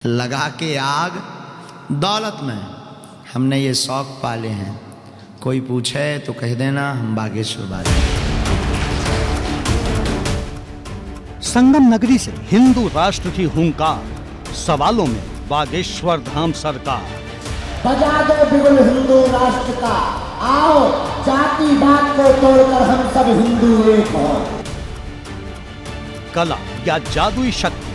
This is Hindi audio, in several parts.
लगा के आग दौलत में हमने ये शौक पाले हैं। कोई पूछे तो कह देना हम बागेश्वर वाले। संगम नगरी से हिंदू राष्ट्र की हुंकार, सवालों में बागेश्वर धाम सरकार। बजा दो बिगुल हिंदू राष्ट्र का, आओ जातिवाद को तोड़कर हम सब हिंदू एक हों। कला या जादुई शक्ति,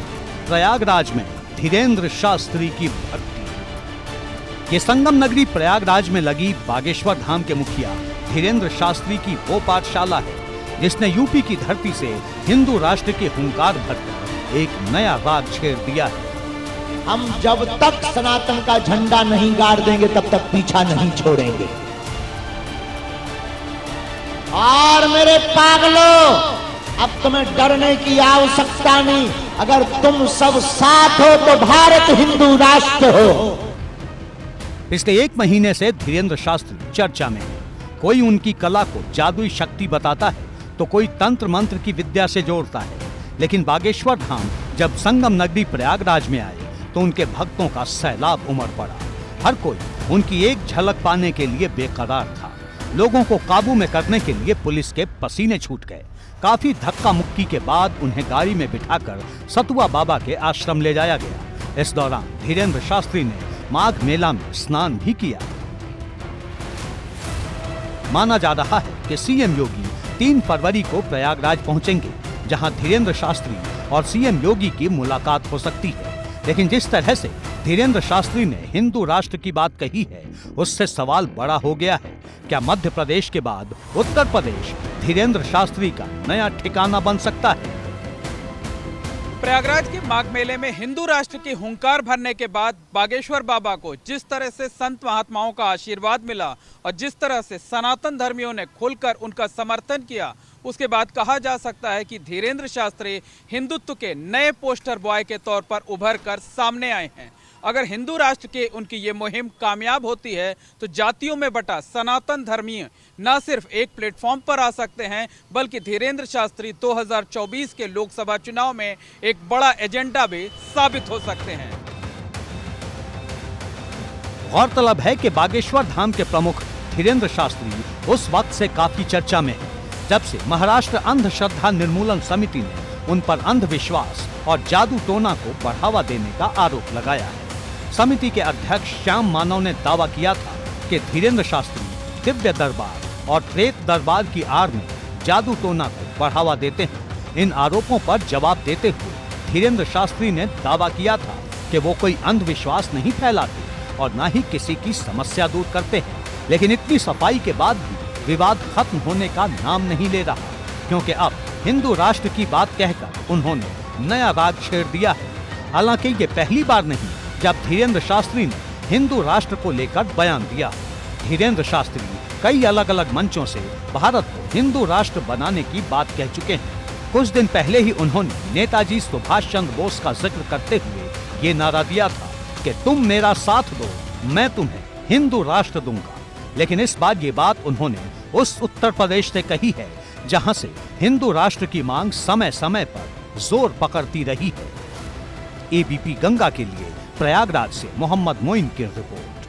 प्रयागराज में धीरेन्द्र शास्त्री की भक्ति। ये संगम नगरी प्रयागराज में लगी बागेश्वर धाम के मुखिया धीरेन्द्र शास्त्री की वो पाठशाला है जिसने यूपी की धरती से हिंदू राष्ट्र के हुंकार भरकर एक नया राग छेड़ दिया है। हम जब तक सनातन का झंडा नहीं गाड़ देंगे तब तक पीछा नहीं छोड़ेंगे। और मेरे पागलों, अब तुम्हें डरने की आवश्यकता नहीं। अगर तुम सब साथ हो तो भारत हिंदू राष्ट्र हो। पिछले एक महीने से धीरेन्द्र शास्त्री चर्चा में है। कोई उनकी कला को जादुई शक्ति बताता है तो कोई तंत्र मंत्र की विद्या से जोड़ता है। लेकिन बागेश्वर धाम जब संगम नगरी प्रयागराज में आए तो उनके भक्तों का सैलाब उमड़ पड़ा। हर कोई उनकी एक झलक पाने के लिए बेकरार था। लोगों को काबू में करने के लिए पुलिस के पसीने छूट गए। काफी धक्का मुक्की के बाद उन्हें गाड़ी में बिठाकर सतुआ बाबा के आश्रम ले जाया गया। इस दौरान धीरेन्द्र शास्त्री ने माघ मेला में स्नान भी किया। माना जा रहा है कि सीएम योगी 3 फरवरी को प्रयागराज पहुंचेंगे, जहां धीरेन्द्र शास्त्री और सीएम योगी की मुलाकात हो सकती है। लेकिन जिस तरह से धीरेन्द्र शास्त्री ने हिंदू राष्ट्र की बात कही है, उससे सवाल बड़ा हो गया है। क्या मध्य प्रदेश के बाद उत्तर प्रदेश धीरेन्द्र शास्त्री का नया ठिकाना बन सकता है? प्रयागराज के माघ मेले में हिंदू राष्ट्र की हुंकार भरने के बाद बागेश्वर बाबा को जिस तरह से संत महात्माओं का आशीर्वाद मिला और जिस तरह से सनातन धर्मियों ने खुलकर उनका समर्थन किया, उसके बाद कहा जा सकता है कि धीरेन्द्र शास्त्री हिंदुत्व के नए पोस्टर बॉय के तौर पर उभर कर सामने आए हैं। अगर हिंदू राष्ट्र के उनकी ये मुहिम कामयाब होती है तो जातियों में बटा सनातन धर्मीय न सिर्फ एक प्लेटफॉर्म पर आ सकते हैं, बल्कि धीरेन्द्र शास्त्री 2024 के लोकसभा चुनाव में एक बड़ा एजेंडा भी साबित हो सकते हैं। गौरतलब है कि बागेश्वर धाम के प्रमुख धीरेन्द्र शास्त्री उस वक्त से काफी चर्चा में है जब से महाराष्ट्र अंधश्रद्धा निर्मूलन समिति ने उन पर अंधविश्वास और जादू टोना को बढ़ावा देने का आरोप लगाया है। समिति के अध्यक्ष श्याम मानव ने दावा किया था कि धीरेन्द्र शास्त्री दिव्य दरबार और प्रेत दरबार की आड़ में जादू टोना को बढ़ावा देते हैं। इन आरोपों पर जवाब देते हुए धीरेन्द्र शास्त्री ने दावा किया था कि वो कोई अंधविश्वास नहीं फैलाते और न ही किसी की समस्या दूर करते हैं। लेकिन इतनी सफाई के बाद भी विवाद खत्म होने का नाम नहीं ले रहा, क्योंकि अब हिंदू राष्ट्र की बात कहकर उन्होंने नया राग छेड़ दिया है। हालांकि ये पहली बार नहीं जब धीरेन्द्र शास्त्री ने हिंदू राष्ट्र को लेकर बयान दिया। धीरेन्द्र शास्त्री कई अलग अलग मंचों से भारत को हिंदू राष्ट्र बनाने की बात कह चुके हैं। कुछ दिन पहले ही उन्होंने नेताजी सुभाष चंद्र बोस का जिक्र करते हुए ये नारा दिया था कि तुम मेरा साथ दो, मैं तुम्हें हिंदू राष्ट्र दूंगा। लेकिन इस बार ये बात उन्होंने उस उत्तर प्रदेश से कही है जहां से हिंदू राष्ट्र की मांग समय समय पर जोर पकड़ती रही है। एबीपी गंगा के लिए प्रयागराज से मोहम्मद मोइन की रिपोर्ट।